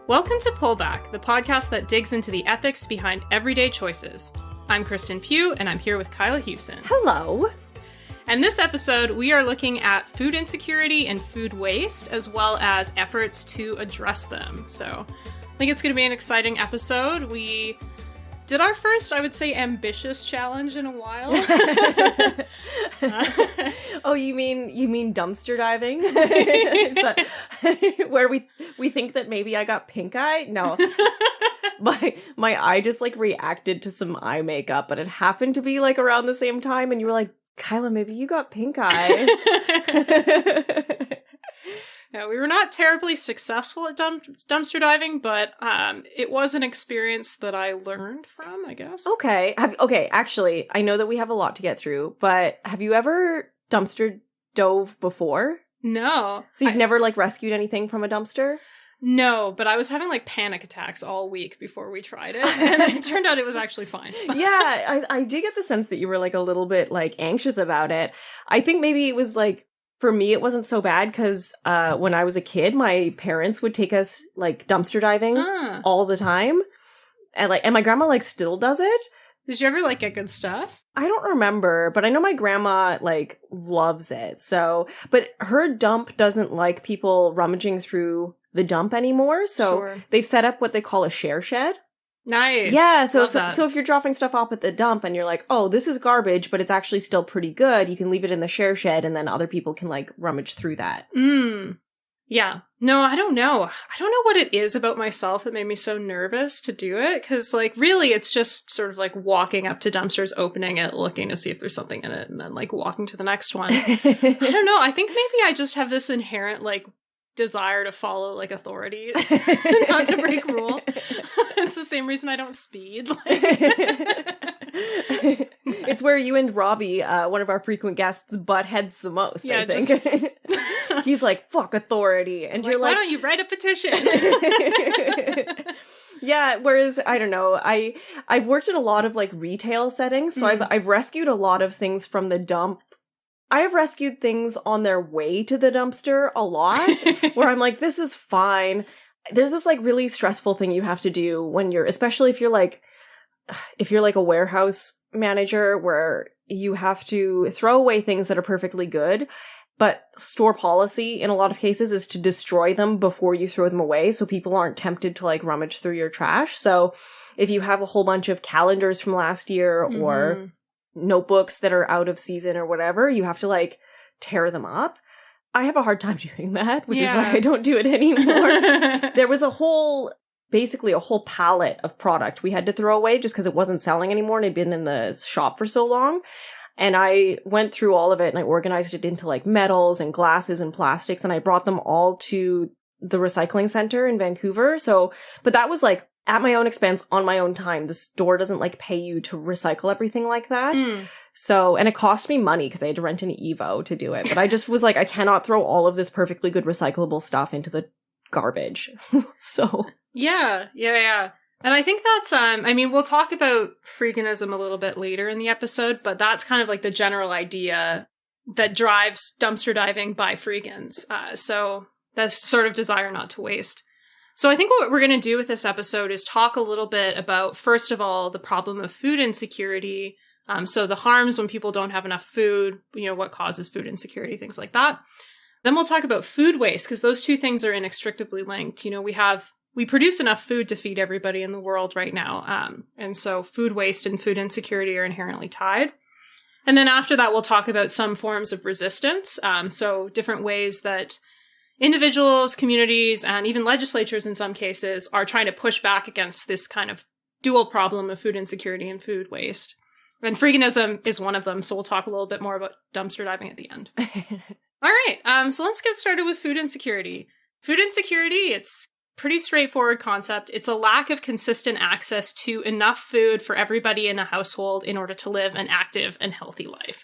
Welcome to Pullback, the podcast that digs into the ethics behind everyday choices. I'm Kristen Pugh, and I'm here with Kyla Hewson. Hello. And this episode, we are looking at food insecurity and food waste, as well as efforts to address them. So I think it's going to be an exciting episode. We did our first, I would say, ambitious challenge in a while. Oh, you mean dumpster diving? Is that where we think that maybe I got pink eye? No. My eye just like reacted to some eye makeup, but it happened to be like around the same time, and you were like, Kyla, maybe you got pink eye. Yeah, we were not terribly successful at dumpster diving, but it was an experience that I learned from, I guess. Okay. Actually, I know that we have a lot to get through, but have you ever dumpster dove before? No. So you've never like rescued anything from a dumpster? No, but I was having like panic attacks all week before we tried it, and it turned out it was actually fine. Yeah, I did get the sense that you were like a little bit like anxious about it. I think maybe it was like, for me, it wasn't so bad because when I was a kid, my parents would take us like dumpster diving all the time, and my grandma like still does it. Did you ever like get good stuff? I don't remember, but I know my grandma like loves it. So, but her dump doesn't like people rummaging through the dump anymore. So They've set up what they call a share shed. Nice. Yeah, so if you're dropping stuff off at the dump and you're like, oh, this is garbage, but it's actually still pretty good, you can leave it in the share shed and then other people can like rummage through that. Yeah. No, I don't know. I don't know what it is about myself that made me so nervous to do it, because like really it's just sort of like walking up to dumpsters, opening it, looking to see if there's something in it, and then like walking to the next one. I don't know. I think maybe I just have this inherent like desire to follow like authority, not to break rules. It's the same reason I don't speed. It's where you and Robbie, one of our frequent guests, butt heads the most. Yeah, I think he's like, "Fuck authority," and you're like, "Why don't you write a petition?" Yeah, whereas I don't know, I've worked in a lot of like retail settings, so I've rescued a lot of things from the dump. I have rescued things on their way to the dumpster a lot, where I'm like, this is fine. There's this like really stressful thing you have to do when especially if you're like a warehouse manager, where you have to throw away things that are perfectly good, but store policy in a lot of cases is to destroy them before you throw them away, so people aren't tempted to like rummage through your trash. So if you have a whole bunch of calendars from last year or notebooks that are out of season or whatever, you have to like tear them up. I have a hard time doing that, which is why I don't do it anymore. There was basically a whole pallet of product we had to throw away just because it wasn't selling anymore and it'd been in the shop for so long. And I went through all of it and I organized it into like metals and glasses and plastics, and I brought them all to the recycling center in Vancouver. But that was like at my own expense, on my own time. The store doesn't like pay you to recycle everything like that. So, and it cost me money because I had to rent an Evo to do it. But I just was like, I cannot throw all of this perfectly good recyclable stuff into the garbage. So. Yeah. And I think that's, we'll talk about freeganism a little bit later in the episode, but that's kind of like the general idea that drives dumpster diving by freegans. So that's sort of desire not to waste. So I think what we're going to do with this episode is talk a little bit about, first of all, the problem of food insecurity. So the harms when people don't have enough food, what causes food insecurity, things like that. Then we'll talk about food waste, because those two things are inextricably linked. We produce enough food to feed everybody in the world right now. And so food waste and food insecurity are inherently tied. And then after that, we'll talk about some forms of resistance. So different ways that individuals, communities, and even legislatures in some cases are trying to push back against this kind of dual problem of food insecurity and food waste. And freeganism is one of them, so we'll talk a little bit more about dumpster diving at the end. All right, so let's get started with food insecurity. Food insecurity, it's a pretty straightforward concept. It's a lack of consistent access to enough food for everybody in a household in order to live an active and healthy life.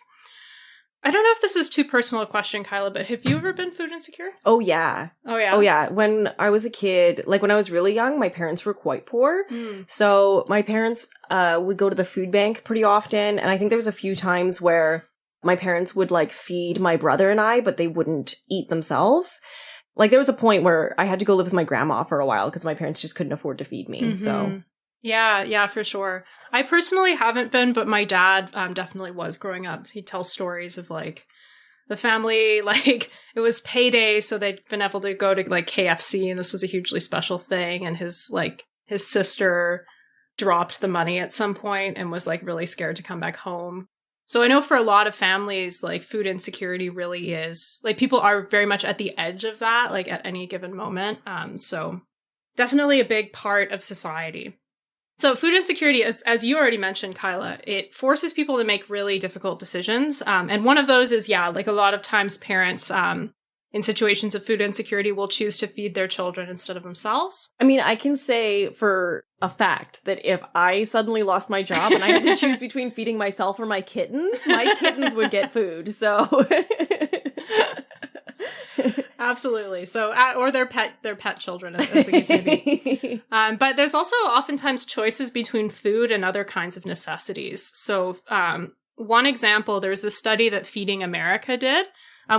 I don't know if this is too personal a question, Kyla, but have you ever been food insecure? Oh, yeah. When I was a kid, like when I was really young, my parents were quite poor. So my parents would go to the food bank pretty often. And I think there was a few times where my parents would like feed my brother and I, but they wouldn't eat themselves. Like, there was a point where I had to go live with my grandma for a while because my parents just couldn't afford to feed me, so... Yeah, for sure. I personally haven't been, but my dad definitely was growing up. He'd tell stories of, like, the family, like, it was payday, so they'd been able to go to, like, KFC, and this was a hugely special thing, and his sister dropped the money at some point and was, like, really scared to come back home. So I know for a lot of families, like, food insecurity really is, like, people are very much at the edge of that, like, at any given moment. So definitely a big part of society. So food insecurity, as you already mentioned, Kyla, it forces people to make really difficult decisions. And one of those is, like, a lot of times parents in situations of food insecurity will choose to feed their children instead of themselves. I mean, I can say for a fact that if I suddenly lost my job and I had to choose between feeding myself or my kittens would get food. So... Absolutely. So, or their pet children, as the case may be. But there's also oftentimes choices between food and other kinds of necessities. So, one example, there's this study that Feeding America did,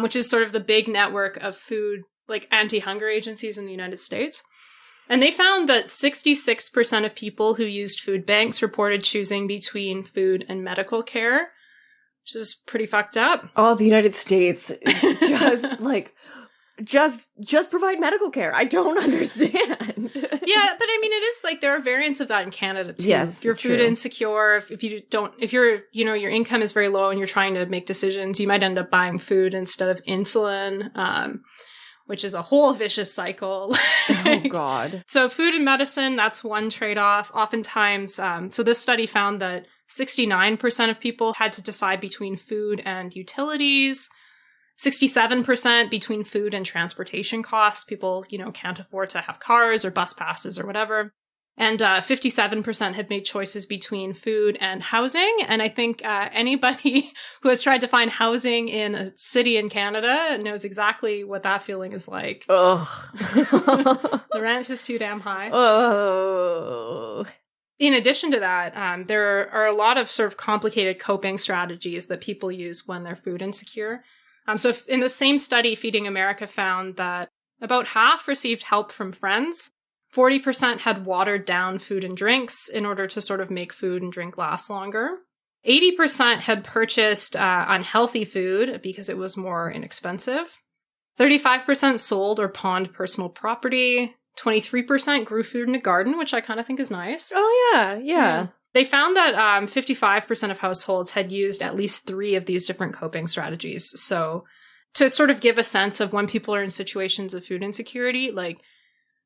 which is sort of the big network of food, like, anti-hunger agencies in the United States. And they found that 66% of people who used food banks reported choosing between food and medical care, which is pretty fucked up. Oh, the United States, just provide medical care. I don't understand. Yeah, but I mean, it is like there are variants of that in Canada too. Yes, if you're food insecure, if your income is very low and you're trying to make decisions, you might end up buying food instead of insulin, which is a whole vicious cycle. Oh God. So food and medicine, that's one trade-off. Oftentimes, so this study found that 69% of people had to decide between food and utilities. 67% between food and transportation costs. People, can't afford to have cars or bus passes or whatever. And 57% had made choices between food and housing. And I think anybody who has tried to find housing in a city in Canada knows exactly what that feeling is like. Ugh. The rent's just too damn high. Oh. In addition to that, there are a lot of sort of complicated coping strategies that people use when they're food insecure. So in the same study, Feeding America found that about half received help from friends. 40% had watered down food and drinks in order to sort of make food and drink last longer. 80% had purchased unhealthy food because it was more inexpensive. 35% sold or pawned personal property. 23% grew food in a garden, which I kind of think is nice. Oh, yeah. They found that 55% of households had used at least 3 of these different coping strategies. So to sort of give a sense of when people are in situations of food insecurity, like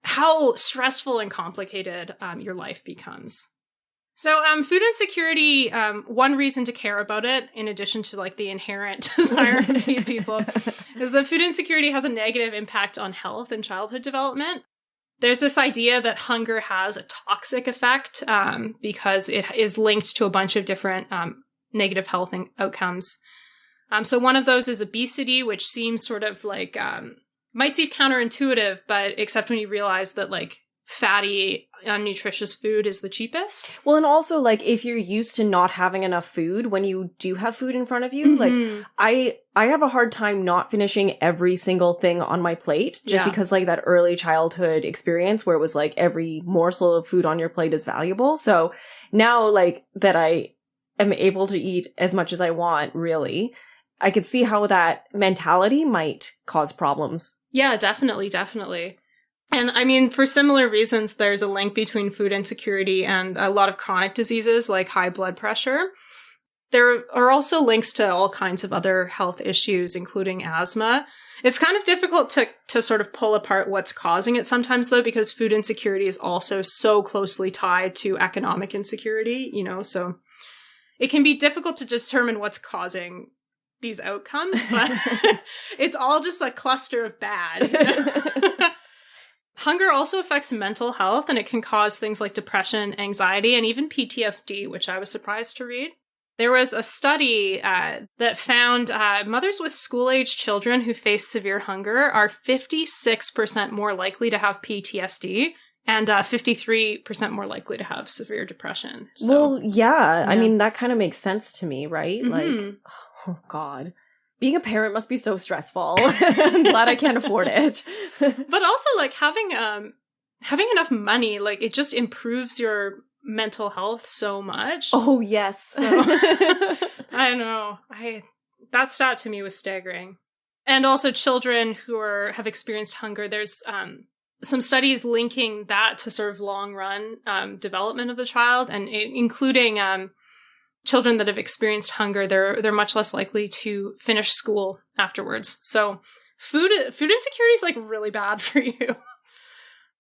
how stressful and complicated your life becomes. So food insecurity, one reason to care about it, in addition to like the inherent desire to feed people, is that food insecurity has a negative impact on health and childhood development. There's this idea that hunger has a toxic effect because it is linked to a bunch of different negative health outcomes. So one of those is obesity, which seems sort of like, might seem counterintuitive, but except when you realize that like fatty, unnutritious food is the cheapest. Well, and also like if you're used to not having enough food when you do have food in front of you, like I have a hard time not finishing every single thing on my plate just because like that early childhood experience where it was like every morsel of food on your plate is valuable. So now like that I am able to eat as much as I want, really, I could see how that mentality might cause problems. Yeah, definitely. And I mean, for similar reasons, there's a link between food insecurity and a lot of chronic diseases like high blood pressure. There are also links to all kinds of other health issues, including asthma. It's kind of difficult to sort of pull apart what's causing it sometimes, though, because food insecurity is also so closely tied to economic insecurity, so it can be difficult to determine what's causing these outcomes, but it's all just a cluster of bad. Hunger also affects mental health, and it can cause things like depression, anxiety, and even PTSD, which I was surprised to read. There was a study that found mothers with school-age children who face severe hunger are 56% more likely to have PTSD and 53% more likely to have severe depression. So, well, yeah. I mean, that kind of makes sense to me, right? Like, oh, God. Being a parent must be so stressful. I'm glad I can't afford it. But also, like, having enough money, like, it just improves your mental health so much. Oh, yes. So, I don't know. That stat to me was staggering. And also children who have experienced hunger, there's some studies linking that to sort of long-run development of the child, and including children that have experienced hunger, they're much less likely to finish school afterwards. So food insecurity is like really bad for you.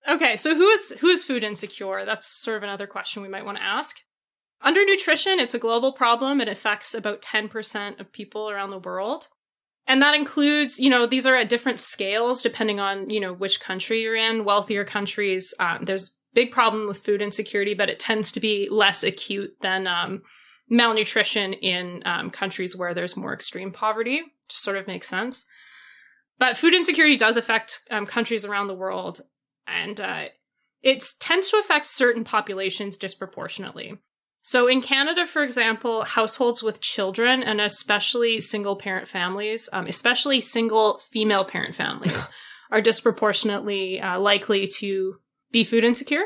Okay, so who is food insecure? That's sort of another question we might want to ask. Undernutrition, it's a global problem. It affects about 10% of people around the world. And that includes, these are at different scales depending on, which country you're in. Wealthier countries, there's a big problem with food insecurity, but it tends to be less acute than malnutrition in countries where there's more extreme poverty, which sort of makes sense. But food insecurity does affect countries around the world, and it tends to affect certain populations disproportionately. So in Canada, for example, households with children, and especially single-parent families, especially single female parent families, are disproportionately likely to be food insecure.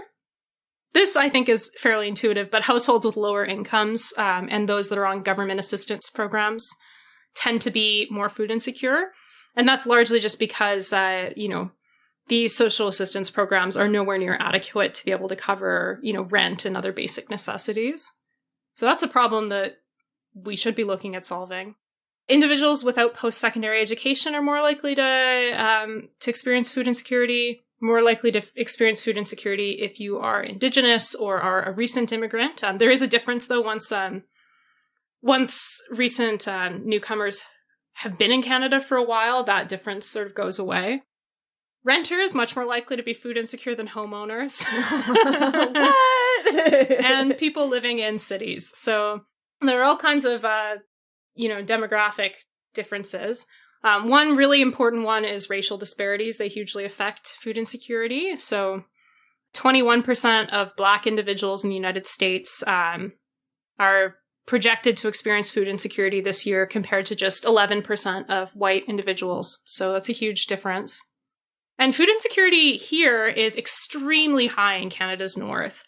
This, I think, is fairly intuitive, but households with lower incomes and those that are on government assistance programs tend to be more food insecure. And that's largely just because, these social assistance programs are nowhere near adequate to be able to cover, rent and other basic necessities. So that's a problem that we should be looking at solving. Individuals without post-secondary education are more likely to experience food insecurity, more likely to experience food insecurity if you are Indigenous or are a recent immigrant. There is a difference, though, once recent newcomers have been in Canada for a while, that difference sort of goes away. Renters much more likely to be food insecure than homeowners. What? And people living in cities. So there are all kinds of, demographic differences. One really important one is racial disparities. They hugely affect food insecurity. So 21% of Black individuals in the United States are projected to experience food insecurity this year compared to just 11% of white individuals. So that's a huge difference. And food insecurity here is extremely high in Canada's north.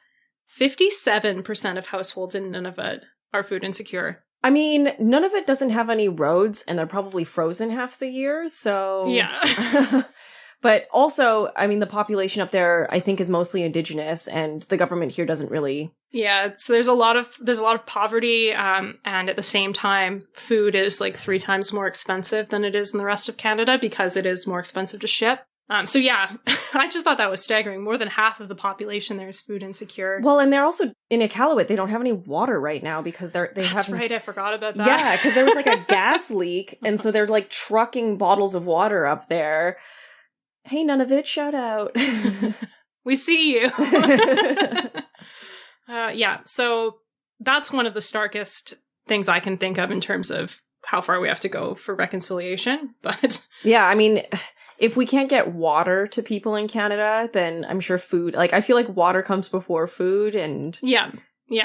57% of households in Nunavut are food insecure. I mean, Nunavut doesn't have any roads, and they're probably frozen half the year, so... Yeah. But also, I mean, the population up there, I think, is mostly Indigenous, and the government here doesn't really... Yeah, so there's a lot of poverty, and at the same time, food is like 3 times more expensive than it is in the rest of Canada because it is more expensive to ship. So yeah, I just thought that was staggering. More than half of the population there is food insecure. Well, and they're also in Iqaluit. They don't have any water right now because That's right. I forgot about that. Yeah, because there was like a gas leak, and so they're like trucking bottles of water up there. Hey, Nunavut, shout out. We see you. Yeah, so that's one of the starkest things I can think of in terms of how far we have to go for reconciliation. But yeah, I mean, if we can't get water to people in Canada, then I'm sure food, like, I feel like water comes before food, and... Yeah,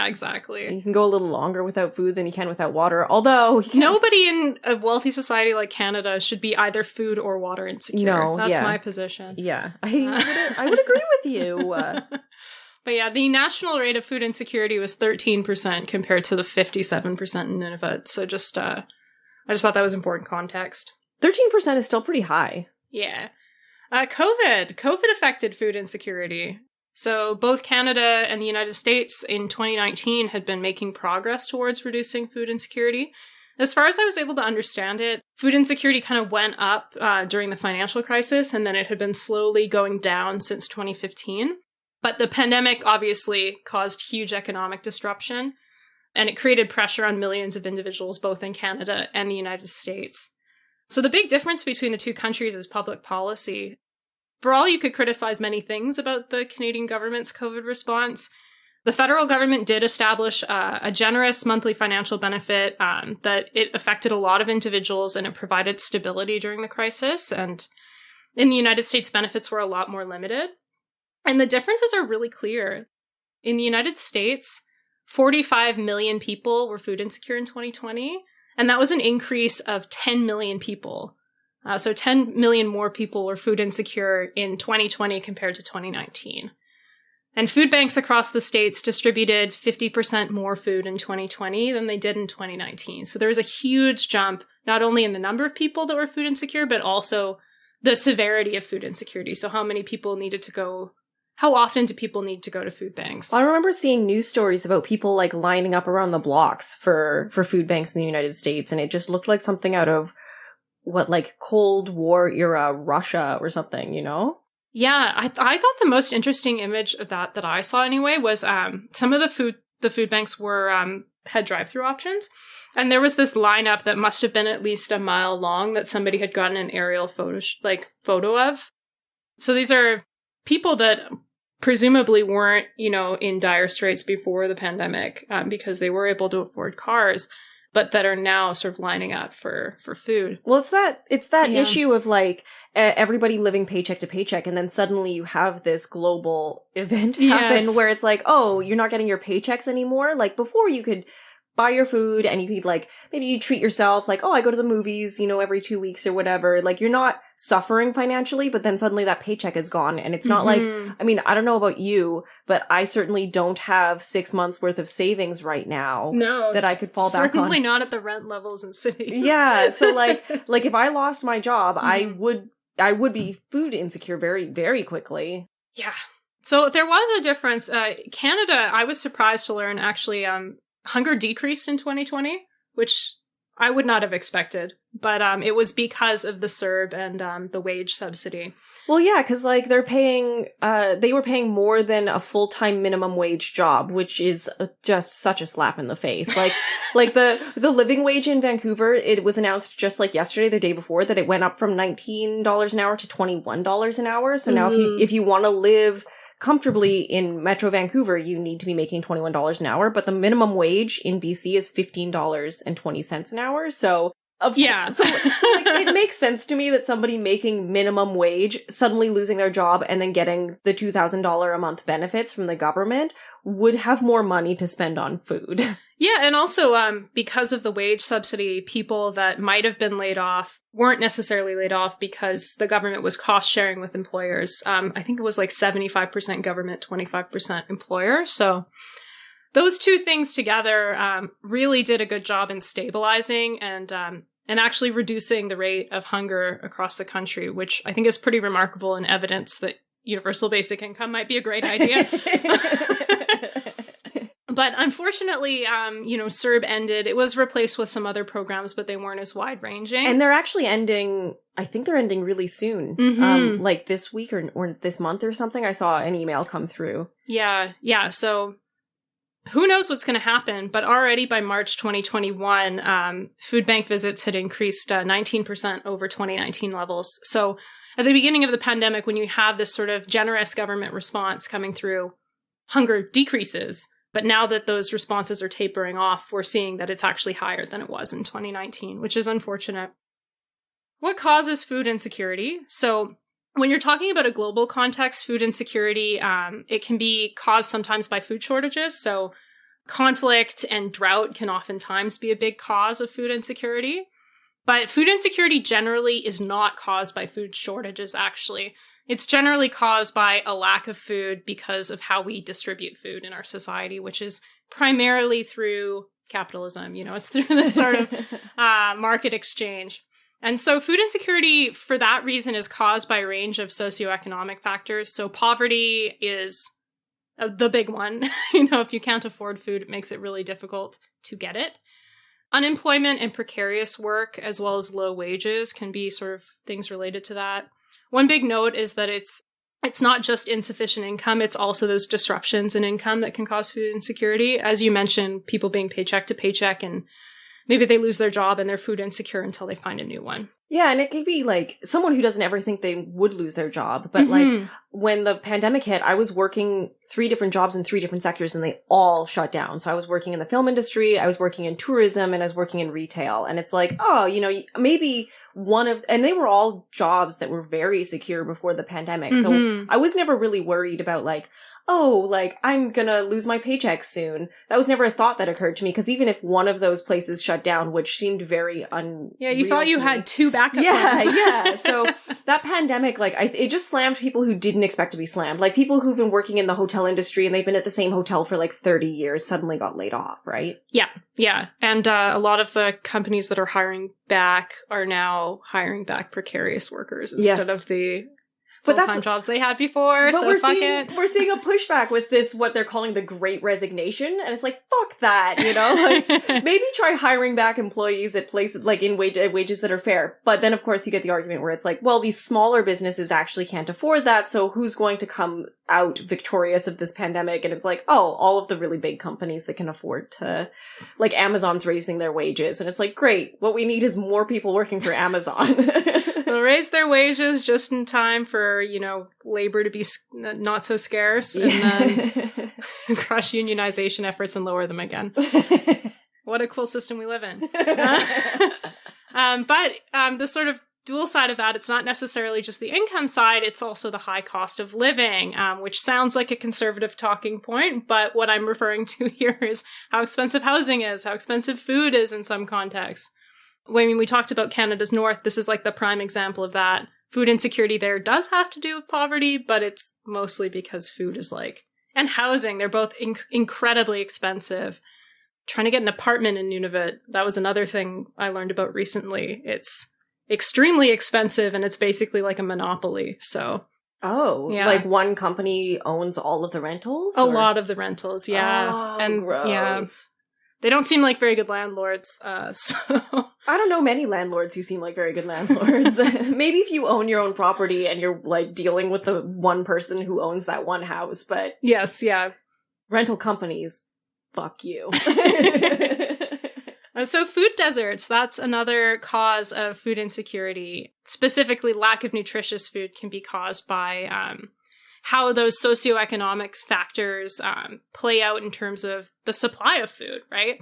exactly. You can go a little longer without food than you can without water, although... Nobody in a wealthy society like Canada should be either food or water insecure. No, that's my position. Yeah, I would agree with you. But yeah, the national rate of food insecurity was 13% compared to the 57% in Nunavut. So just, I just thought that was important context. 13% is still pretty high. Yeah. COVID affected food insecurity. So both Canada and the United States in 2019 had been making progress towards reducing food insecurity. As far as I was able to understand it, food insecurity kind of went up during the financial crisis, and then it had been slowly going down since 2015. But the pandemic obviously caused huge economic disruption, and it created pressure on millions of individuals both in Canada and the United States. So the big difference between the two countries is public policy. For all you could criticize many things about the Canadian government's COVID response, the federal government did establish a generous monthly financial benefit that it affected a lot of individuals, and it provided stability during the crisis. And in the United States, benefits were a lot more limited. And the differences are really clear. In the United States, 45 million people were food insecure in 2020. And that was an increase of 10 million people. So 10 million more people were food insecure in 2020 compared to 2019. And food banks across the states distributed 50% more food in 2020 than they did in 2019. So there was a huge jump, not only in the number of people that were food insecure, but also the severity of food insecurity. So how many people needed to go, how often do people need to go to food banks? I remember seeing news stories about people like lining up around the blocks for food banks in the United States. And it just looked like something out of like Cold War era Russia or something, you know? Yeah, I thought the most interesting image of that I saw anyway was some of the food banks were had drive-through options, and there was this lineup that must have been at least a mile long that somebody had gotten an aerial photo of. So these are people that presumably weren't, in dire straits before the pandemic because they were able to afford cars, but that are now sort of lining up for food. Well, it's that issue of like everybody living paycheck to paycheck, and then suddenly you have this global event happen where it's like, oh, you're not getting your paychecks anymore. Like before, you could buy your food and you could like maybe you treat yourself, like, oh, I go to the movies, every 2 weeks or whatever. Like you're not suffering financially, but then suddenly that paycheck is gone, and it's not like, I mean, I don't know about you, but I certainly don't have 6 months worth of savings right now. No, that I could fall back on. Certainly not at the rent levels in cities. Yeah, so like if I lost my job, I would be food insecure very, very quickly. Yeah. So there was a difference. Canada, I was surprised to learn actually, hunger decreased in 2020, which I would not have expected, but it was because of the CERB and the wage subsidy. Well, yeah, because like they were paying more than a full-time minimum wage job, which is just such a slap in the face. Like the living wage in Vancouver, it was announced just like yesterday, the day before, that it went up from $19 an hour to $21 an hour. So now if you want to live comfortably in Metro Vancouver, you need to be making $21 an hour, but the minimum wage in BC is $15.20 an hour. So so like, it makes sense to me that somebody making minimum wage suddenly losing their job and then getting the $2,000 a month benefits from the government would have more money to spend on food. Yeah, and also because of the wage subsidy, people that might have been laid off weren't necessarily laid off because the government was cost sharing with employers. I think it was like 75% government, 25% employer. So those two things together really did a good job in stabilizing and actually reducing the rate of hunger across the country, which I think is pretty remarkable and evidence that universal basic income might be a great idea. But unfortunately, CERB ended. It was replaced with some other programs, but they weren't as wide-ranging. And they're actually ending, I think they're ending really soon. Like this week or this month or something. I saw an email come through. Yeah. So who knows what's going to happen? But already by March 2021, food bank visits had increased 19% over 2019 levels. So at the beginning of the pandemic, when you have this sort of generous government response coming through, hunger decreases. But now that those responses are tapering off, we're seeing that it's actually higher than it was in 2019, which is unfortunate. What causes food insecurity? So when you're talking about a global context, food insecurity, it can be caused sometimes by food shortages. So conflict and drought can oftentimes be a big cause of food insecurity. But food insecurity generally is not caused by food shortages, actually. It's generally caused by a lack of food because of how we distribute food in our society, which is primarily through capitalism. It's through this sort of market exchange. And so food insecurity, for that reason, is caused by a range of socioeconomic factors. So poverty is the big one. If you can't afford food, it makes it really difficult to get it. Unemployment and precarious work, as well as low wages, can be sort of things related to that. One big note is that it's not just insufficient income, it's also those disruptions in income that can cause food insecurity. As you mentioned, people being paycheck to paycheck, and maybe they lose their job and they're food insecure until they find a new one. Yeah, and it could be like someone who doesn't ever think they would lose their job. But like when the pandemic hit, I was working 3 different jobs in 3 different sectors and they all shut down. So I was working in the film industry, I was working in tourism, and I was working in retail. And it's like, maybe and they were all jobs that were very secure before the pandemic. So I was never really worried about like, oh, like, I'm gonna lose my paycheck soon. That was never a thought that occurred to me, because even if one of those places shut down, which seemed very Yeah, you thought you had 2 backup plans. Yeah. So that pandemic, like, it just slammed people who didn't expect to be slammed. Like, people who've been working in the hotel industry and they've been at the same hotel for like 30 years suddenly got laid off, right? Yeah. And a lot of the companies that are hiring back are now hiring back precarious workers instead of the full-time jobs they had before. But So we're seeing a pushback with this, what they're calling the Great Resignation, and it's like, fuck that, you know? Like, maybe try hiring back employees at places, like, in wages that are fair. But then, of course, you get the argument where it's like, well, these smaller businesses actually can't afford that, so who's going to come out victorious of this pandemic? And it's like, oh, all of the really big companies that can afford to, like, Amazon's raising their wages, and it's like, great, what we need is more people working for Amazon. They'll raise their wages just in time for, you know, labor to be not so scarce, and then crush unionization efforts and lower them again. What a cool system we live in. But the sort of dual side of that, it's not necessarily just the income side, it's also the high cost of living, which sounds like a conservative talking point, but what I'm referring to here is how expensive housing is, how expensive food is in some contexts. I mean, we talked about Canada's North. This is like the prime example of that. Food insecurity there does have to do with poverty, but it's mostly because food is like, and housing, they're both incredibly expensive. Trying to get an apartment in Nunavut, that was another thing I learned about recently. It's extremely expensive, and it's basically like a monopoly, so. Oh, yeah. Like one company owns all of the rentals? A lot of the rentals, yeah. Oh, and gross. Yeah. They don't seem like very good landlords, so... I don't know many landlords who seem like very good landlords. Maybe if you own your own property and you're, like, dealing with the one person who owns that one house, but... Yes, yeah. Rental companies, fuck you. So food deserts, that's another cause of food insecurity. Specifically, lack of nutritious food can be caused by... how those socioeconomic factors play out in terms of the supply of food, right?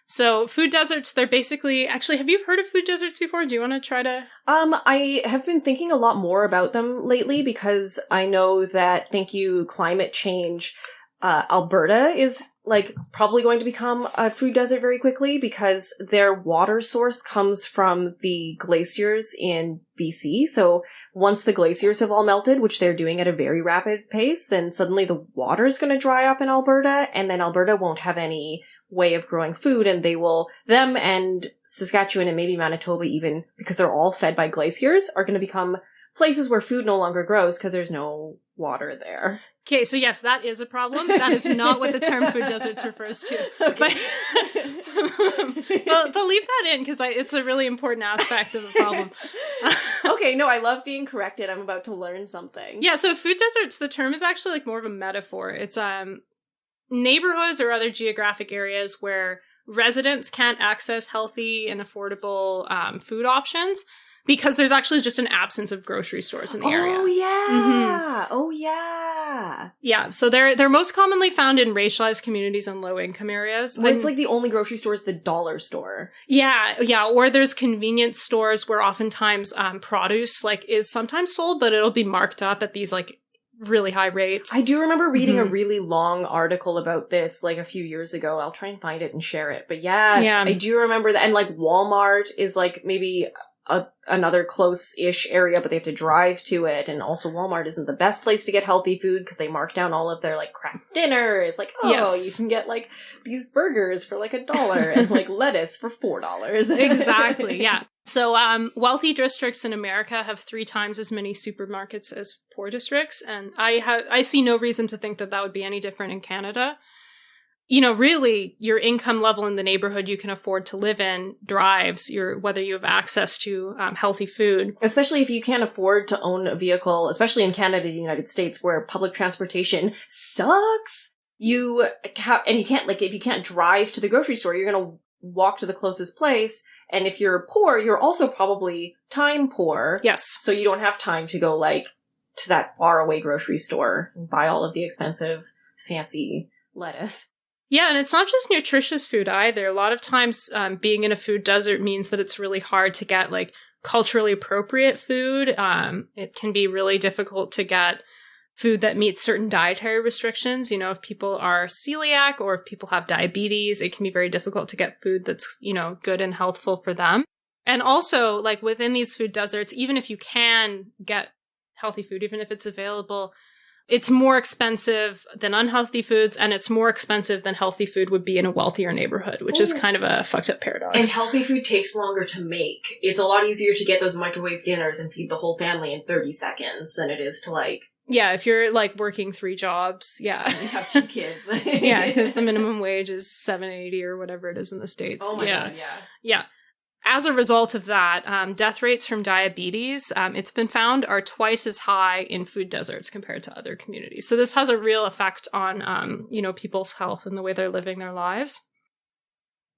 So food deserts, they're basically... Actually, have you heard of food deserts before? Do you want to try to... I have been thinking a lot more about them lately because I know that, thank you, climate change, Alberta is, like, probably going to become a food desert very quickly because their water source comes from the glaciers in BC. So once the glaciers have all melted, which they're doing at a very rapid pace, then suddenly the water is going to dry up in Alberta, and then Alberta won't have any way of growing food, and them and Saskatchewan and maybe Manitoba even, because they're all fed by glaciers, are going to become places where food no longer grows because there's no water there. Okay, so yes, that is a problem. That is not what the term food deserts refers to. Okay. But leave that in because it's a really important aspect of the problem. Okay, no, I love being corrected. I'm about to learn something. Yeah, so food deserts, the term is actually like more of a metaphor. It's neighborhoods or other geographic areas where residents can't access healthy and affordable food options because there's actually just an absence of grocery stores in the area. Oh, yeah. Mm-hmm. Oh, yeah. Yeah, so they're most commonly found in racialized communities and low-income areas. When it's like the only grocery store is the dollar store. Yeah, or there's convenience stores where oftentimes produce like is sometimes sold, but it'll be marked up at these like really high rates. I do remember reading a really long article about this like a few years ago. I'll try and find it and share it. But yes, yeah. I do remember that. And like Walmart is like maybe another close-ish area, but they have to drive to it. And also Walmart isn't the best place to get healthy food because they mark down all of their like crap dinners. Like, you can get like these burgers for like $1 and like lettuce for $4. Exactly, yeah. So wealthy districts in America have 3 times as many supermarkets as poor districts. And I see no reason to think that would be any different in Canada. You know, really, your income level in the neighborhood you can afford to live in drives whether you have access to healthy food. Especially if you can't afford to own a vehicle, especially in Canada and the United States, where public transportation sucks. If you can't drive to the grocery store, you're going to walk to the closest place. And if you're poor, you're also probably time poor. Yes. So you don't have time to go like to that faraway grocery store and buy all of the expensive, fancy lettuce. Yeah, and it's not just nutritious food either. A lot of times being in a food desert means that it's really hard to get like culturally appropriate food. It can be really difficult to get food that meets certain dietary restrictions. You know, if people are celiac or if people have diabetes, it can be very difficult to get food that's, you know, good and healthful for them. And also, like within these food deserts, even if you can get healthy food, even if it's available, it's more expensive than unhealthy foods, and it's more expensive than healthy food would be in a wealthier neighborhood, which is kind of a fucked up paradox. And healthy food takes longer to make. It's a lot easier to get those microwave dinners and feed the whole family in 30 seconds than it is to like... Yeah, if you're like working 3 jobs, yeah. And have 2 kids. Yeah, because the minimum wage is $7.80 or whatever it is in the States. Oh my God, yeah. Yeah. As a result of that, death rates from diabetes, it's been found, are twice as high in food deserts compared to other communities. So this has a real effect on, you know, people's health and the way they're living their lives.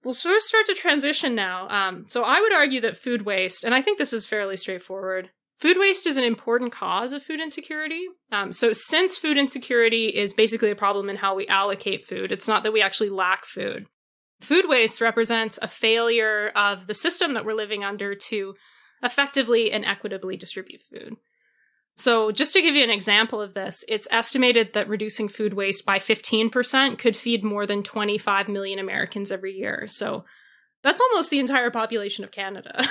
We'll sort of start to transition now. So I would argue that food waste, and I think this is fairly straightforward, food waste is an important cause of food insecurity. So since food insecurity is basically a problem in how we allocate food, it's not that we actually lack food. Food waste represents a failure of the system that we're living under to effectively and equitably distribute food. So just to give you an example of this, it's estimated that reducing food waste by 15% could feed more than 25 million Americans every year. So that's almost the entire population of Canada.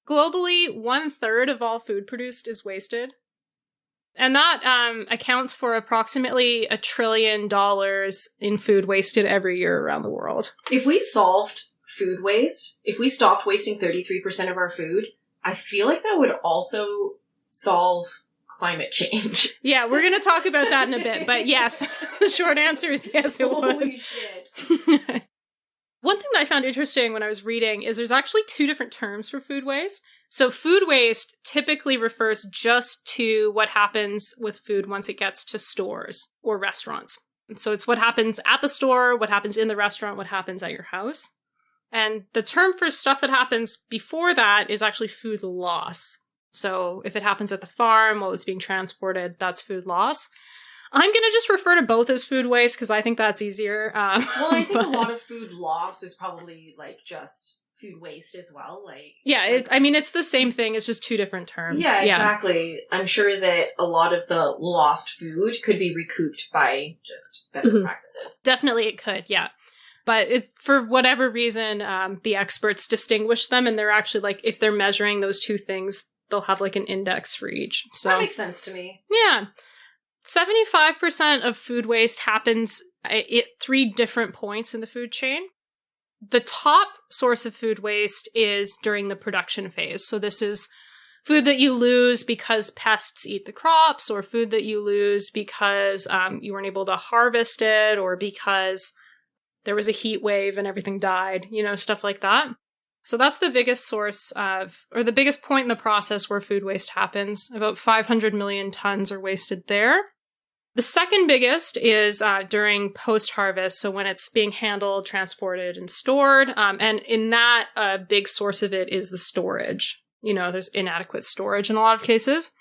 Globally, 1/3 of all food produced is wasted. And that accounts for approximately $1 trillion in food wasted every year around the world. If we solved food waste, if we stopped wasting 33% of our food, I feel like that would also solve climate change. Yeah, we're going to talk about that in a bit. But yes, the short answer is yes, it would. Holy shit. One thing that I found interesting when I was reading is there's actually 2 different terms for food waste. So food waste typically refers just to what happens with food once it gets to stores or restaurants. And so it's what happens at the store, what happens in the restaurant, what happens at your house. And the term for stuff that happens before that is actually food loss. So if it happens at the farm while it's being transported, that's food loss. I'm going to just refer to both as food waste because I think that's easier. Well, I think a lot of food loss is probably like just food waste as well. Like, yeah, I mean, it's the same thing. It's just 2 different terms. Yeah, exactly. I'm sure that a lot of the lost food could be recouped by just better practices. Definitely it could, yeah. But for whatever reason, the experts distinguish them, and they're actually like, if they're measuring those 2 things, they'll have like an index for each. So that makes sense to me. Yeah. 75% of food waste happens at 3 different points in the food chain. The top source of food waste is during the production phase. So this is food that you lose because pests eat the crops, or food that you lose because you weren't able to harvest it, or because there was a heat wave and everything died, you know, stuff like that. So that's the biggest source of, or the biggest point in the process where food waste happens. About 500 million tons are wasted there. The second biggest is during post-harvest, so when it's being handled, transported, and stored. And in that, a big source of it is the storage. You know, there's inadequate storage in a lot of cases.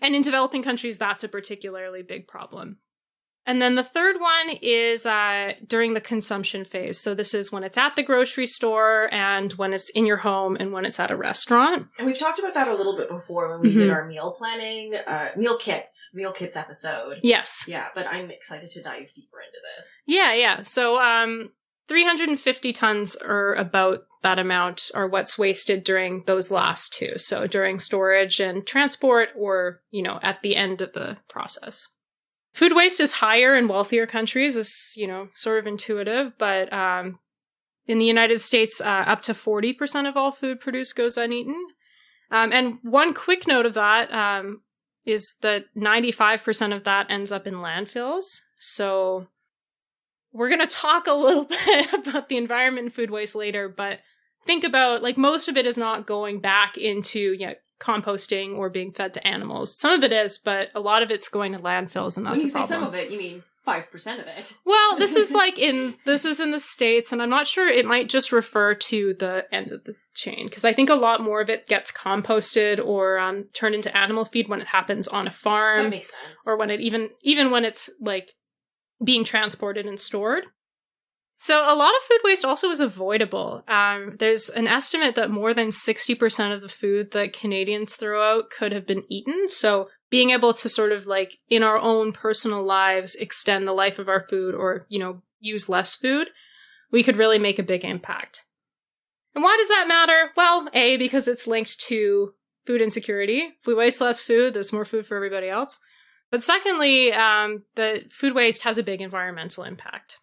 And in developing countries, that's a particularly big problem. And then the third one is during the consumption phase. So this is when it's at the grocery store, and when it's in your home, and when it's at a restaurant. And we've talked about that a little bit before when we did our meal planning, meal kits episode. Yes. Yeah, but I'm excited to dive deeper into this. Yeah. So 350 tons, or about that amount, are what's wasted during those last 2. So during storage and transport, or, you know, at the end of the process. Food waste is higher in wealthier countries. It's, you know, sort of intuitive, but in the United States, up to 40% of all food produced goes uneaten. And one quick note of that is that 95% of that ends up in landfills. So we're going to talk a little bit about the environment and food waste later, but think about, like, most of it is not going back into, you know, composting or being fed to animals. Some of it is, but a lot of it's going to landfills, and that's a problem. When you say some of it, you mean 5% of it. Well, this is in the States, and I'm not sure, it might just refer to the end of the chain, because I think a lot more of it gets composted or turned into animal feed when it happens on a farm. That makes sense. Or when it even when it's like being transported and stored. So a lot of food waste also is avoidable. There's an estimate that more than 60% of the food that Canadians throw out could have been eaten. So being able to sort of like in our own personal lives extend the life of our food or, use less food, we could really make a big impact. And why does that matter? Well, A, because it's linked to food insecurity. If we waste less food, there's more food for everybody else. But secondly, the food waste has a big environmental impact.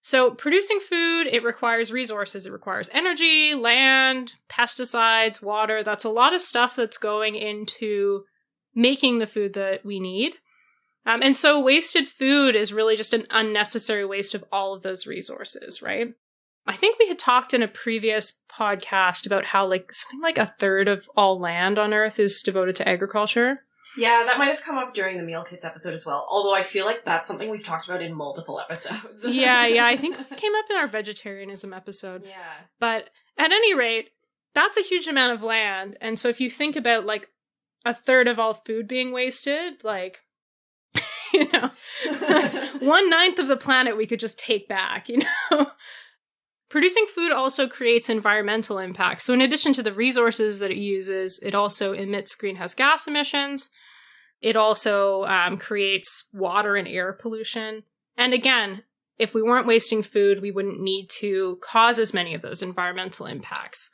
So producing food, it requires resources. It requires energy, land, pesticides, water. That's a lot of stuff that's going into making the food that we need. And so wasted food is really just an unnecessary waste of all of those resources, right? I think we had talked in a previous podcast about how something like a third of all land on Earth is devoted to agriculture. Yeah, that might have come up during the meal kits episode as well. Although I feel like that's something we've talked about in multiple episodes. yeah, I think it came up in our vegetarianism episode. Yeah. But at any rate, that's a huge amount of land. And so if you think about a third of all food being wasted, that's 1/9 of the planet we could just take back, Producing food also creates environmental impacts. So in addition to the resources that it uses, it also emits greenhouse gas emissions. It also creates water and air pollution. And again, if we weren't wasting food, we wouldn't need to cause as many of those environmental impacts.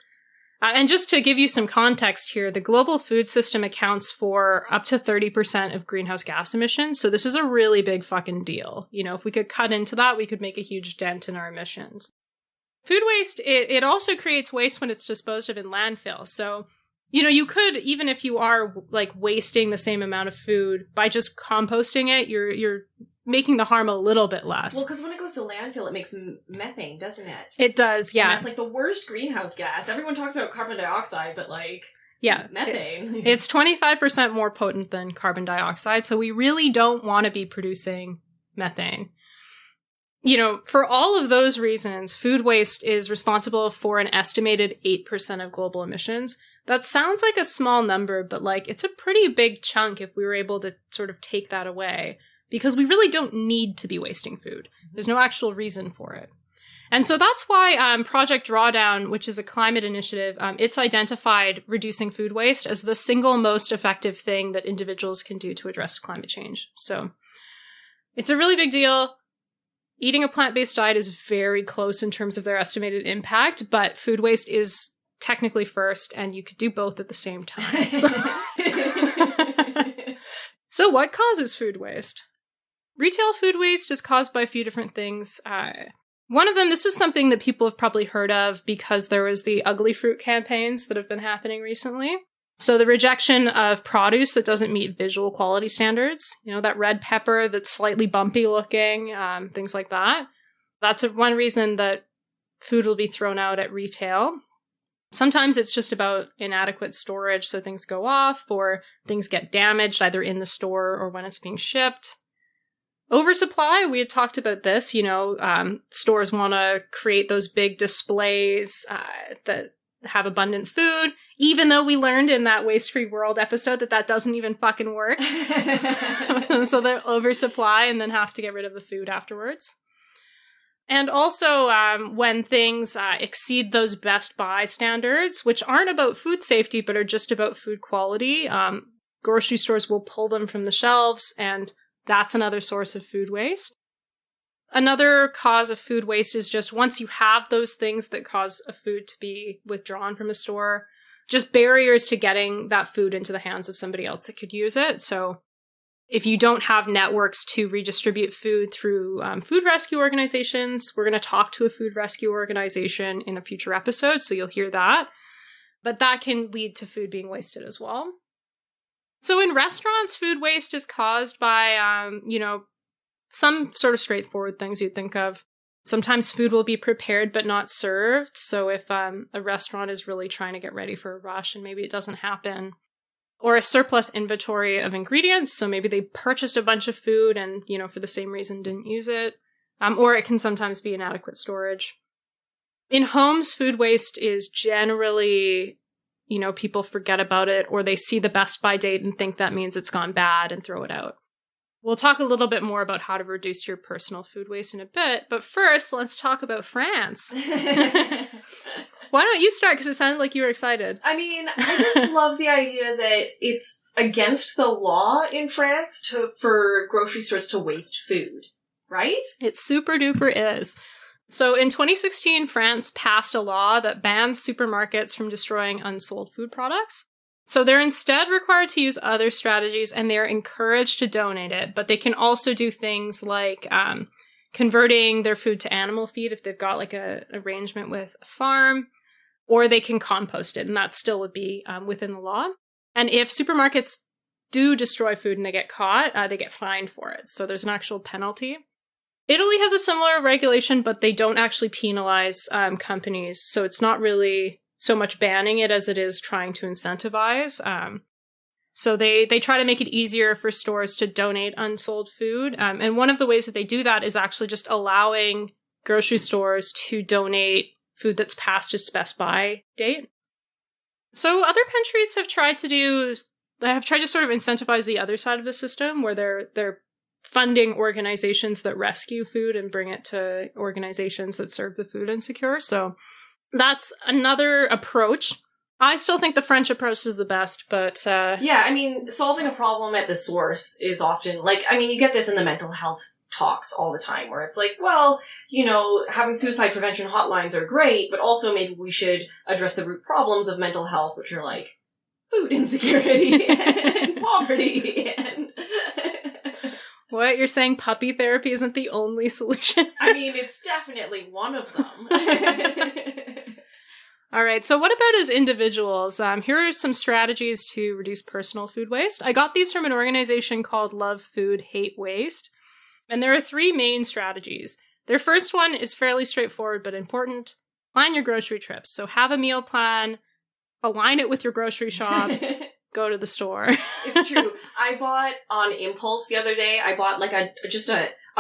And just to give you some context here, the global food system accounts for up to 30% of greenhouse gas emissions. So this is a really big fucking deal. If we could cut into that, we could make a huge dent in our emissions. Food waste, it also creates waste when it's disposed of in landfill. So, you could, even if you are wasting the same amount of food, by just composting it, you're making the harm a little bit less. Well, because when it goes to landfill, it makes methane, doesn't it? It does, yeah. And that's the worst greenhouse gas. Everyone talks about carbon dioxide, but methane. It's 25% more potent than carbon dioxide, so we really don't want to be producing methane. For all of those reasons, food waste is responsible for an estimated 8% of global emissions. That sounds like a small number, but it's a pretty big chunk if we were able to sort of take that away, because we really don't need to be wasting food. There's no actual reason for it. And so that's why Project Drawdown, which is a climate initiative, it's identified reducing food waste as the single most effective thing that individuals can do to address climate change. So it's a really big deal. Eating a plant-based diet is very close in terms of their estimated impact, but food waste is technically first, and you could do both at the same time. So what causes food waste? Retail food waste is caused by a few different things. One of them, this is something that people have probably heard of because there was the ugly fruit campaigns that have been happening recently. So the rejection of produce that doesn't meet visual quality standards, that red pepper that's slightly bumpy looking, things like that. That's one reason that food will be thrown out at retail. Sometimes it's just about inadequate storage, so things go off or things get damaged either in the store or when it's being shipped. Oversupply, we had talked about this, stores want to create those big displays that have abundant food, even though we learned in that Waste-Free World episode that doesn't even fucking work. So they oversupply and then have to get rid of the food afterwards. And also when things exceed those best buy standards, which aren't about food safety, but are just about food quality, grocery stores will pull them from the shelves, and that's another source of food waste. Another cause of food waste is just once you have those things that cause a food to be withdrawn from a store, just barriers to getting that food into the hands of somebody else that could use it. So if you don't have networks to redistribute food through food rescue organizations, we're going to talk to a food rescue organization in a future episode, so you'll hear that. But that can lead to food being wasted as well. So in restaurants, food waste is caused by, some sort of straightforward things you'd think of. Sometimes food will be prepared but not served. So if a restaurant is really trying to get ready for a rush and maybe it doesn't happen. Or a surplus inventory of ingredients. So maybe they purchased a bunch of food and, for the same reason didn't use it. Or it can sometimes be inadequate storage. In homes, food waste is generally, people forget about it or they see the best by date and think that means it's gone bad and throw it out. We'll talk a little bit more about how to reduce your personal food waste in a bit, but first, let's talk about France. Why don't you start? Because it sounded like you were excited. I mean, I just love the idea that it's against the law in France for grocery stores to waste food, right? It super duper is. So in 2016, France passed a law that bans supermarkets from destroying unsold food products. So they're instead required to use other strategies, and they're encouraged to donate it, but they can also do things like converting their food to animal feed if they've got like a arrangement with a farm, or they can compost it, and that still would be within the law. And if supermarkets do destroy food and they get caught, they get fined for it. So there's an actual penalty. Italy has a similar regulation, but they don't actually penalize companies, so it's not really so much banning it as it is trying to incentivize. So they try to make it easier for stores to donate unsold food. And one of the ways that they do that is actually just allowing grocery stores to donate food that's past its best by date. So other countries have tried to sort of incentivize the other side of the system, where they're funding organizations that rescue food and bring it to organizations that serve the food insecure. So that's another approach. I still think the French approach is the best, but... Yeah, I mean, solving a problem at the source is often, like, I mean, you get this in the mental health talks all the time, where it's like, well, you know, having suicide prevention hotlines are great, but also maybe we should address the root problems of mental health, which are like food insecurity and poverty and... What? You're saying puppy therapy isn't the only solution? I mean, it's definitely one of them. All right, so what about as individuals? Here are some strategies to reduce personal food waste. I got these from an organization called Love Food, Hate Waste. And there are 3 main strategies. Their first one is fairly straightforward but important. Plan your grocery trips. So have a meal plan, align it with your grocery shop, go to the store. It's true. I bought on impulse the other day, I bought like a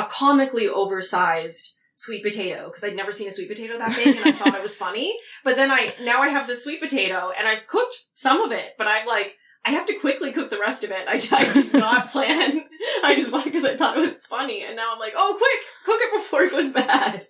comically oversized sweet potato, because I'd never seen a sweet potato that big, and I thought it was funny. But then now I have this sweet potato, and I've cooked some of it, but I'm like, I have to quickly cook the rest of it. I did not plan. I just bought it because I thought it was funny, and now I'm like, oh, quick, cook it before it goes bad.